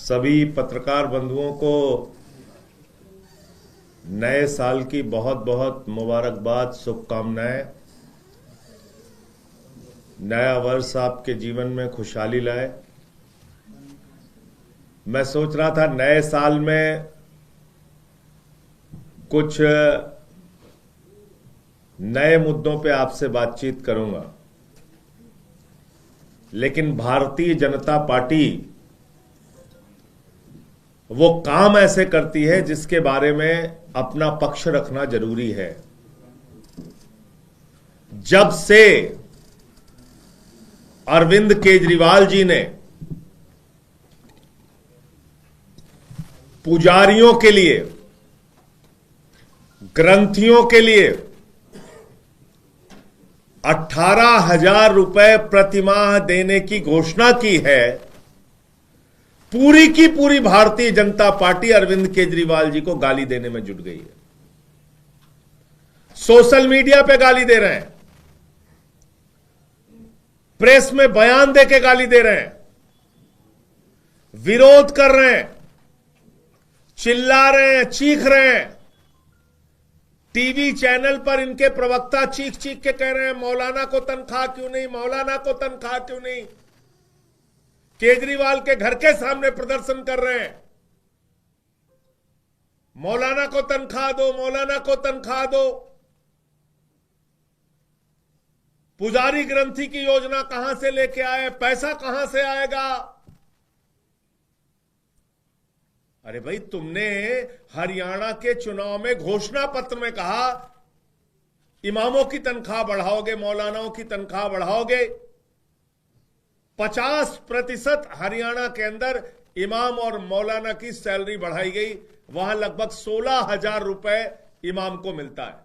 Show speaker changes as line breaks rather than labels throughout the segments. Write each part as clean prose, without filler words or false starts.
सभी पत्रकार बंधुओं को नए साल की बहुत बहुत मुबारकबाद, शुभकामनाएं। नया वर्ष आपके जीवन में खुशहाली लाए। मैं सोच रहा था नए साल में कुछ नए मुद्दों पे आपसे बातचीत करूंगा, लेकिन भारतीय जनता पार्टी वो काम ऐसे करती है जिसके बारे में अपना पक्ष रखना जरूरी है। जब से अरविंद केजरीवाल जी ने पुजारियों के लिए, ग्रंथियों के लिए 18,000 रुपए प्रतिमाह देने की घोषणा की है, पूरी की पूरी भारतीय जनता पार्टी अरविंद केजरीवाल जी को गाली देने में जुट गई है। सोशल मीडिया पे गाली दे रहे हैं, प्रेस में बयान देके गाली दे रहे हैं, विरोध कर रहे हैं, चिल्ला रहे हैं, चीख रहे हैं। टीवी चैनल पर इनके प्रवक्ता चीख चीख के कह रहे हैं मौलाना को तनख्वाह क्यों नहीं, मौलाना को तनख्वाह क्यों नहीं। केजरीवाल के घर के सामने प्रदर्शन कर रहे हैं, मौलाना को तनख्वाह दो, मौलाना को तनख्वाह दो। पुजारी ग्रंथी की योजना कहां से लेके आए, पैसा कहां से आएगा। अरे भाई, तुमने हरियाणा के चुनाव में घोषणा पत्र में कहा इमामों की तनख्वाह बढ़ाओगे, मौलानाओं की तनख्वाह बढ़ाओगे। 50% हरियाणा के अंदर इमाम और मौलाना की सैलरी बढ़ाई गई। वहां लगभग 16,000 रुपए इमाम को मिलता है।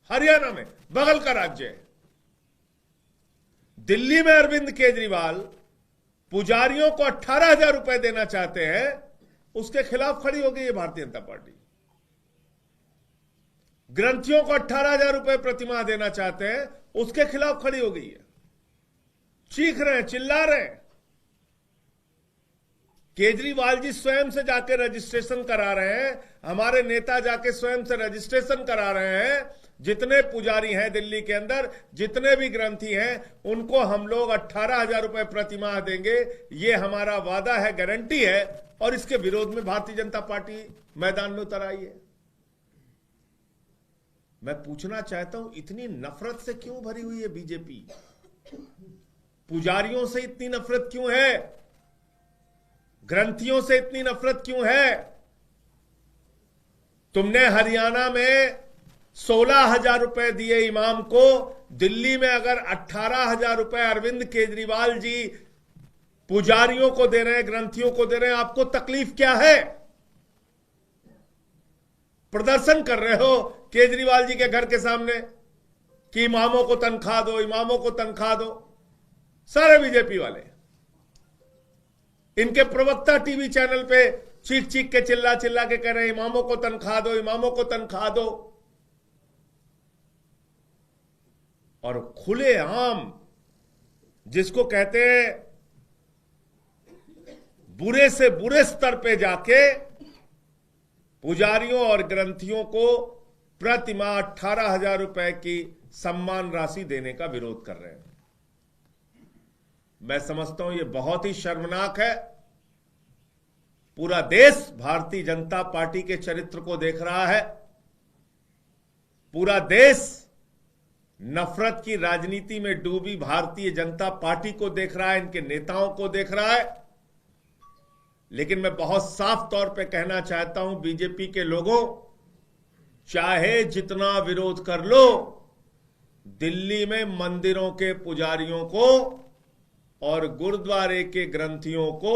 हरियाणा में, बगल का राज्य है। दिल्ली में अरविंद केजरीवाल पुजारियों को 18,000 रुपए देना चाहते हैं, उसके खिलाफ खड़ी हो गई है भारतीय जनता पार्टी। ग्रंथियों को 18,000 रुपए प्रतिमाह देना चाहते हैं, उसके खिलाफ खड़ी हो गई है। चीख रहे हैं, चिल्ला रहे हैं। केजरीवाल जी स्वयं से जाके रजिस्ट्रेशन करा रहे हैं, हमारे नेता जाके स्वयं से रजिस्ट्रेशन करा रहे हैं। जितने पुजारी हैं दिल्ली के अंदर, जितने भी ग्रंथी हैं, उनको हम लोग 18,000 रुपए प्रतिमाह देंगे। ये हमारा वादा है, गारंटी है। और इसके विरोध में भारतीय जनता पार्टी मैदान में उतर आई है। मैं पूछना चाहता हूं, इतनी नफरत से क्यों भरी हुई है बीजेपी? पुजारियों से इतनी नफरत क्यों है? ग्रंथियों से इतनी नफरत क्यों है? तुमने हरियाणा में 16,000 रुपए दिए इमाम को, दिल्ली में अगर 18,000 रुपए अरविंद केजरीवाल जी पुजारियों को दे रहे हैं, ग्रंथियों को दे रहे हैं, आपको तकलीफ क्या है? प्रदर्शन कर रहे हो केजरीवाल जी के घर के सामने कि इमामों को तनख्वाह दो, इमामों को तनख्वाह दो। सारे बीजेपी वाले, इनके प्रवक्ता टीवी चैनल पे चीख चीख के, चिल्ला चिल्ला के कह रहे हैं इमामों को तनख्वाह दो, इमामों को तनख्वाह दो। और खुलेआम जिसको कहते हैं बुरे से बुरे स्तर पे जाके पुजारियों और ग्रंथियों को प्रतिमाह 18,000 रुपए की सम्मान राशि देने का विरोध कर रहे हैं। मैं समझता हूं ये बहुत ही शर्मनाक है। पूरा देश भारतीय जनता पार्टी के चरित्र को देख रहा है। पूरा देश नफरत की राजनीति में डूबी भारतीय जनता पार्टी को देख रहा है, इनके नेताओं को देख रहा है। लेकिन मैं बहुत साफ तौर पे कहना चाहता हूं, बीजेपी के लोगों, चाहे जितना विरोध कर लो, दिल्ली में मंदिरों के पुजारियों को और गुरुद्वारे के ग्रंथियों को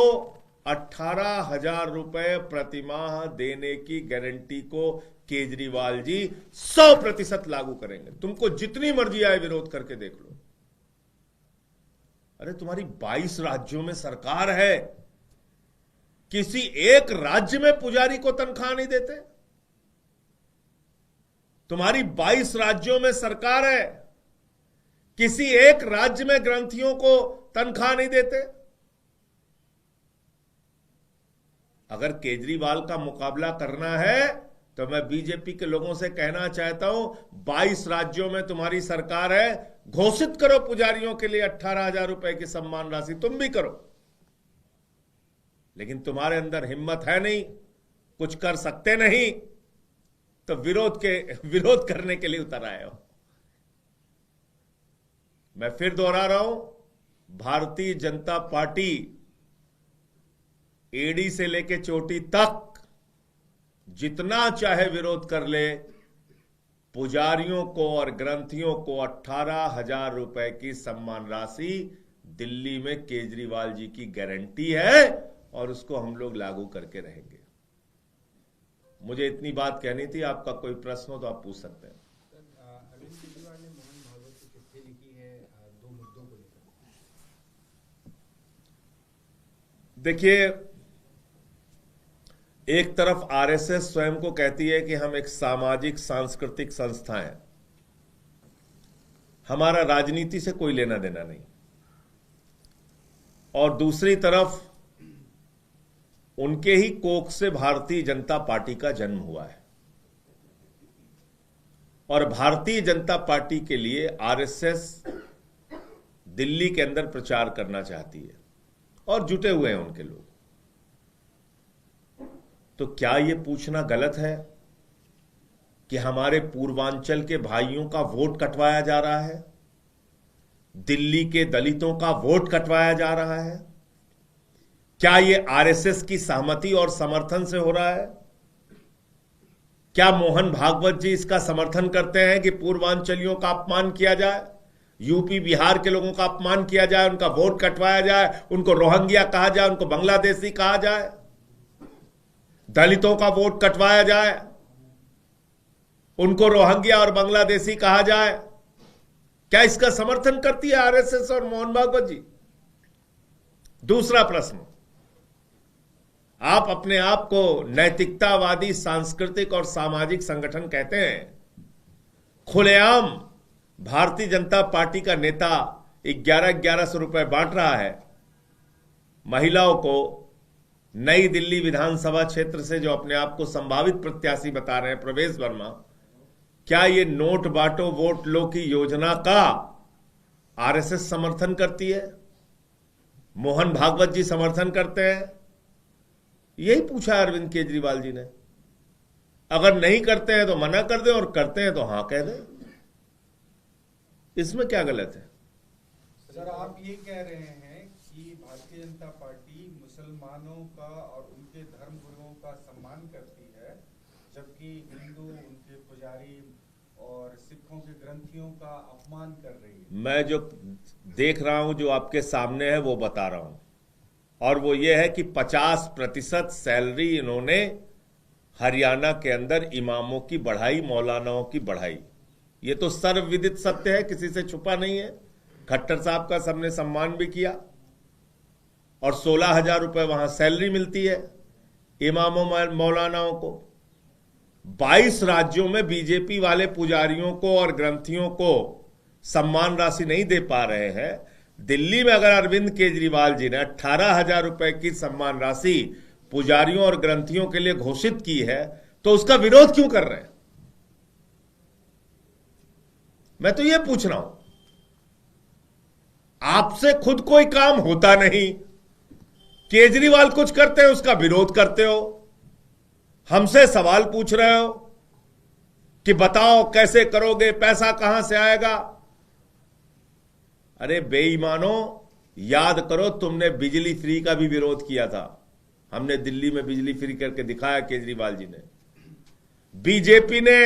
18,000 रुपए प्रतिमाह देने की गारंटी को केजरीवाल जी 100% लागू करेंगे। तुमको जितनी मर्जी आए विरोध करके देख लो। अरे तुम्हारी 22 राज्यों में सरकार है, किसी एक राज्य में पुजारी को तनख्वाह नहीं देते? तुम्हारी 22 राज्यों में सरकार है, किसी एक राज्य में ग्रंथियों को तनख्वाह नहीं देते? अगर केजरीवाल का मुकाबला करना है तो मैं बीजेपी के लोगों से कहना चाहता हूं, 22 राज्यों में तुम्हारी सरकार है, घोषित करो पुजारियों के लिए 18,000 रुपए की सम्मान राशि, तुम भी करो। लेकिन तुम्हारे अंदर हिम्मत है नहीं, कुछ कर सकते नहीं, तो विरोध करने के लिए उतर आए हो। मैं फिर दोहरा रहा हूं, भारतीय जनता पार्टी एड़ी से लेके चोटी तक जितना चाहे विरोध कर ले, पुजारियों को और ग्रंथियों को 18,000 रुपए की सम्मान राशि दिल्ली में केजरीवाल जी की गारंटी है और उसको हम लोग लागू करके रहेंगे। मुझे इतनी बात कहनी थी। आपका कोई प्रश्न हो तो आप पूछ सकते हैं।
अरविंद केजरीवाल ने मोहन भागवत को चिट्ठी लिखी है 2 मुद्दों को लेकर।
देखिए, एक तरफ आरएसएस स्वयं को कहती है कि हम एक सामाजिक सांस्कृतिक संस्था हैं, हमारा राजनीति से कोई लेना देना नहीं, और दूसरी तरफ उनके ही कोख से भारतीय जनता पार्टी का जन्म हुआ है और भारतीय जनता पार्टी के लिए आरएसएस दिल्ली के अंदर प्रचार करना चाहती है और जुटे हुए हैं उनके लोग। तो क्या यह पूछना गलत है कि हमारे पूर्वांचल के भाइयों का वोट कटवाया जा रहा है, दिल्ली के दलितों का वोट कटवाया जा रहा है? क्या यह आरएसएस की सहमति और समर्थन से हो रहा है? क्या मोहन भागवत जी इसका समर्थन करते हैं कि पूर्वांचलियों का अपमान किया जाए, यूपी बिहार के लोगों का अपमान किया जाए, उनका वोट कटवाया जाए, उनको रोहिंग्या कहा जाए, उनको बांग्लादेशी कहा जाए, दलितों का वोट कटवाया जाए, उनको रोहिंग्या और बांग्लादेशी कहा जाए? क्या इसका समर्थन करती है आरएसएस और मोहन भागवत जी? दूसरा प्रश्न, आप अपने आप को नैतिकतावादी सांस्कृतिक और सामाजिक संगठन कहते हैं, खुलेआम भारतीय जनता पार्टी का नेता 1100 रुपए बांट रहा है महिलाओं को। नई दिल्ली विधानसभा क्षेत्र से जो अपने आप को संभावित प्रत्याशी बता रहे हैं प्रवेश वर्मा, क्या ये नोट बांटो वोट लो की योजना का आरएसएस समर्थन करती है, मोहन भागवत जी समर्थन करते हैं? यही पूछा अरविंद केजरीवाल जी ने। अगर नहीं करते हैं तो मना कर दें और करते हैं तो हां कह दें, इसमें क्या गलत है?
सर, आप ये कह रहे हैं कि भारतीय जनता पार्टी मुसलमानों का और उनके धर्म गुरुओं का सम्मान करती है, जबकि हिंदू, उनके पुजारी और सिखों के ग्रंथियों का अपमान कर रही है।
मैं जो देख रहा हूं, जो आपके सामने है, वो बता रहा हूं, और वो ये है कि 50% सैलरी इन्होंने हरियाणा के अंदर इमामों की बढ़ाई, मौलानाओं की बढ़ाई। ये तो सर्वविदित सत्य है, किसी से छुपा नहीं है। खट्टर साहब का सबने सम्मान भी किया और 16,000 रुपए वहां सैलरी मिलती है इमामों मौलानाओं को। 22 राज्यों में बीजेपी वाले पुजारियों को और ग्रंथियों को सम्मान राशि नहीं दे पा रहे हैं। दिल्ली में अगर अरविंद केजरीवाल जी ने 18,000 रुपए की सम्मान राशि पुजारियों और ग्रंथियों के लिए घोषित की है, तो उसका विरोध क्यों कर रहे हैं? मैं तो यह पूछ रहा हूं, आपसे खुद कोई काम होता नहीं, केजरीवाल कुछ करते हैं उसका विरोध करते हो, हमसे सवाल पूछ रहे हो कि बताओ कैसे करोगे, पैसा कहां से आएगा? अरे बेईमानो, याद करो, तुमने बिजली फ्री का भी विरोध किया था। हमने दिल्ली में बिजली फ्री करके दिखाया, केजरीवाल जी ने। बीजेपी ने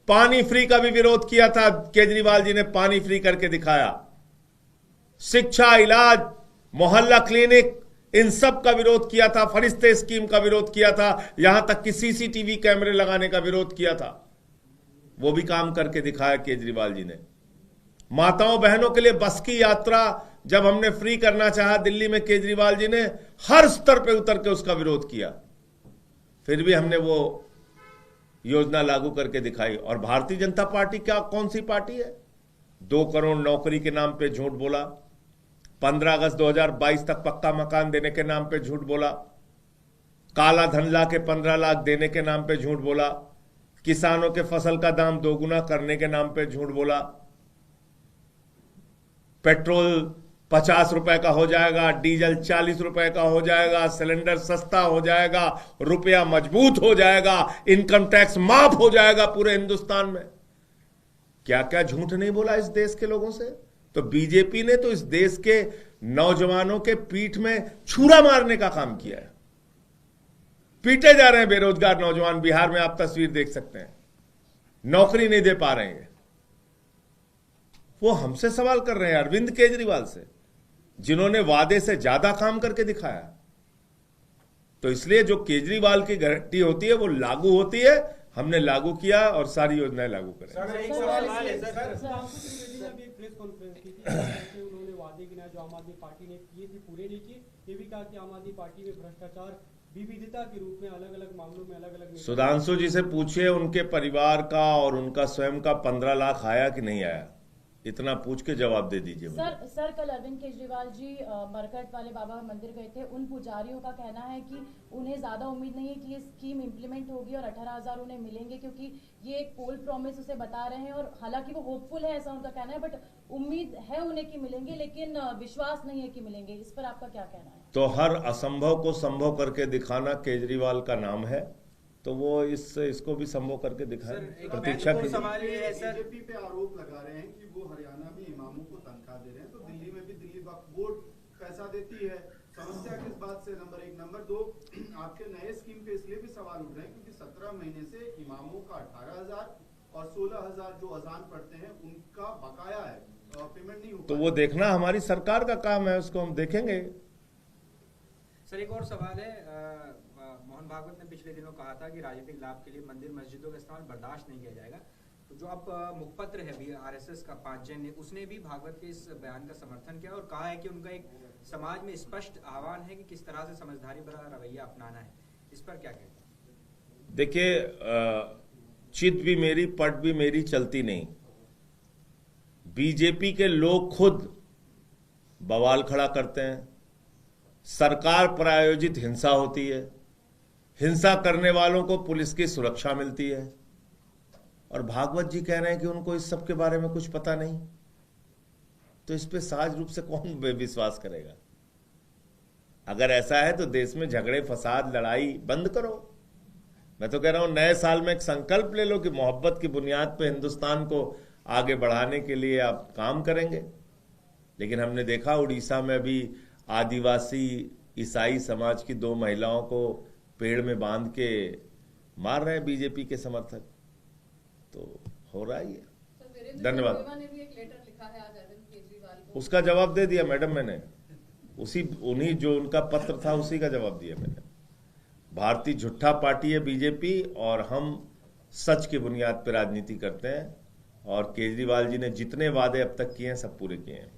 पानी फ्री का भी विरोध किया था, केजरीवाल जी ने पानी फ्री करके दिखाया। शिक्षा, इलाज, मोहल्ला क्लिनिक, इन सब का विरोध किया था। फरिश्ते स्कीम का विरोध किया था, यहां तक कि सीसीटीवी कैमरे लगाने का विरोध किया था। वो भी काम करके दिखाया केजरीवाल जी ने। माताओं बहनों के लिए बस की यात्रा जब हमने फ्री करना चाहा दिल्ली में, केजरीवाल जी ने हर स्तर पे उतर के उसका विरोध किया, फिर भी हमने वो योजना लागू करके दिखाई। और भारतीय जनता पार्टी क्या कौन सी पार्टी है? 2 करोड़ नौकरी के नाम पे झूठ बोला, 15 अगस्त 2022 तक पक्का मकान देने के नाम पे झूठ बोला, काला धन ला के 15 लाख देने के नाम पे झूठ बोला, किसानों के फसल का दाम दोगुना करने के नाम पे झूठ बोला, पेट्रोल 50 रुपए का हो जाएगा, डीजल 40 रुपए का हो जाएगा, सिलेंडर सस्ता हो जाएगा, रुपया मजबूत हो जाएगा, इनकम टैक्स माफ हो जाएगा पूरे हिंदुस्तान में। क्या क्या झूठ नहीं बोला इस देश के लोगों से। तो बीजेपी ने तो इस देश के नौजवानों के पीठ में छुरा मारने का काम किया है। पीटे जा रहे हैं बेरोजगार नौजवान, बिहार में आप तस्वीर देख सकते हैं, नौकरी नहीं दे पा रहे हैं। वो हमसे सवाल कर रहे हैं, अरविंद केजरीवाल से, जिन्होंने वादे से ज्यादा काम करके दिखाया। तो इसलिए जो केजरीवाल की गारंटी होती है वो लागू होती है। हमने लागू किया और सारी योजनाएं लागू करें।
सर एक सवाल है सर,
प्रेस कॉन्फ्रेंस की थी, उन्होंने वादे गिनाए जो आम आदमी पार्टी ने किए थे, पूरे नहीं किए। ये भी कहा कि आम आदमी पार्टी में भ्रष्टाचार विविधता के रूप में अलग अलग मामलों में अलग अलग।
सुधांशु जी से पूछिए उनके परिवार का और उनका स्वयं का 15 लाख आया कि नहीं आया, इतना पूछ के जवाब दे दीजिए।
सर कल अरविंद केजरीवाल जी मरकट वाले बाबा मंदिर गए थे। उन पुजारियों का कहना है कि उन्हें ज्यादा उम्मीद नहीं है कि ये स्कीम इंप्लीमेंट होगी और 18,000 उन्हें मिलेंगे, क्योंकि ये एक पोल प्रॉमिस उसे बता रहे हैं। और हालांकि वो होपफुल है, ऐसा उनका कहना है, बट उम्मीद है उन्हें कि मिलेंगे, लेकिन विश्वास नहीं है कि मिलेंगे। इस पर आपका क्या कहना है?
तो हर असंभव को संभव करके दिखाना केजरीवाल का नाम है, तो वो इसको भी संभव करके दिखाएं। प्रतीक्षा कीजिए।
बीजेपी पे आरोप लगा रहे हैं कि वो हरियाणा में इमामों को तनख्वाह दे रहे हैं, तो दिल्ली में भी दिल्ली वक्फ बोर्ड पैसा देती है। समस्या किस बात से? नंबर 1। नंबर 2, आपके नए स्कीम पे इसलिए भी सवाल उठ रहे हैं क्योंकि 17 महीने से इमामों का 18,000 और 16,000 जो अजान पढ़ते हैं उनका बकाया है, पेमेंट नहीं हो।
तो वो देखना हमारी सरकार का काम है, उसको हम देखेंगे।
सर एक और सवाल है, मोहन भागवत ने पिछले दिनों कहा था कि राजनीतिक लाभ के लिए मंदिर मस्जिदों का इस्तेमाल बर्दाश्त नहीं किया जाएगा। तो जो अब मुखपत्र है भी आरएसएस का 5 जन ने, उसने भी भागवत के इस बयान का समर्थन किया और कहा है कि उनका एक समाज में स्पष्ट आह्वान है कि किस तरह से समझदारी भरा रवैया अपनाना है। इस पर क्या कहते हैं?
देखिए, चित भी मेरी पट भी मेरी चलती नहीं। बीजेपी के लोग खुद बवाल खड़ा करते हैं, सरकार प्रायोजित हिंसा होती है, हिंसा करने वालों को पुलिस की सुरक्षा मिलती है, और भागवत जी कह रहे हैं कि उनको इस सब के बारे में कुछ पता नहीं। तो इस पे सहज रूप से कौन विश्वास करेगा? अगर ऐसा है तो देश में झगड़े फसाद लड़ाई बंद करो। मैं तो कह रहा हूं नए साल में एक संकल्प ले लो कि मोहब्बत की बुनियाद पे हिंदुस्तान को आगे बढ़ाने के लिए आप काम करेंगे। लेकिन हमने देखा उड़ीसा में भी आदिवासी ईसाई समाज की 2 महिलाओं को पेड़ में बांध के मार रहे हैं बीजेपी के समर्थक। तो हो रहा ही है। धन्यवाद।
ने भी एक लेटर लिखा है आज अरविंद केजरीवाल को।
उसका जवाब दे दिया मैडम मैंने, उन्हीं जो उनका पत्र था उसी का जवाब दिया मैंने। भारतीय झूठा पार्टी है बीजेपी, और हम सच की बुनियाद पर राजनीति करते हैं, और केजरीवाल जी ने जितने वादे अब तक किए हैं सब पूरे किए हैं।